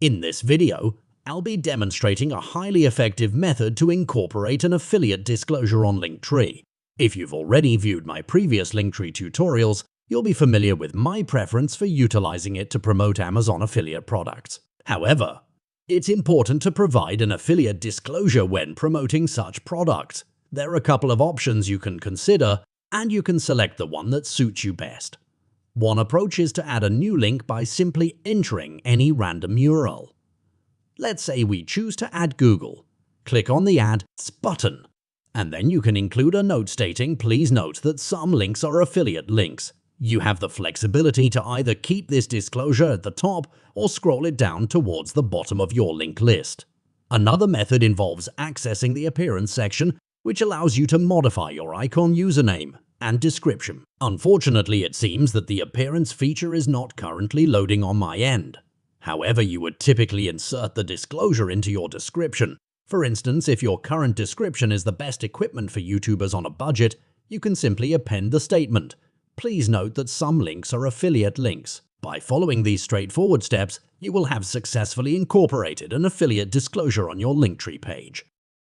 In this video, I'll be demonstrating a highly effective method to incorporate an affiliate disclosure on Linktree. If you've already viewed my previous Linktree tutorials, you'll be familiar with my preference for utilizing it to promote Amazon affiliate products. However, it's important to provide an affiliate disclosure when promoting such products. There are a couple of options you can consider, and you can select the one that suits you best. One approach is to add a new link by simply entering any random URL. Let's say we choose to add Google. Click on the Add button, and then you can include a note stating, "Please note that some links are affiliate links." You have the flexibility to either keep this disclosure at the top or scroll it down towards the bottom of your link list. Another method involves accessing the Appearance section, which allows you to modify your icon username and description. Unfortunately, it seems that the Appearance feature is not currently loading on my end. However, you would typically insert the disclosure into your description. For instance, if your current description is the best equipment for YouTubers on a budget, you can simply append the statement, "Please note that some links are affiliate links." By following these straightforward steps, you will have successfully incorporated an affiliate disclosure on your Linktree page.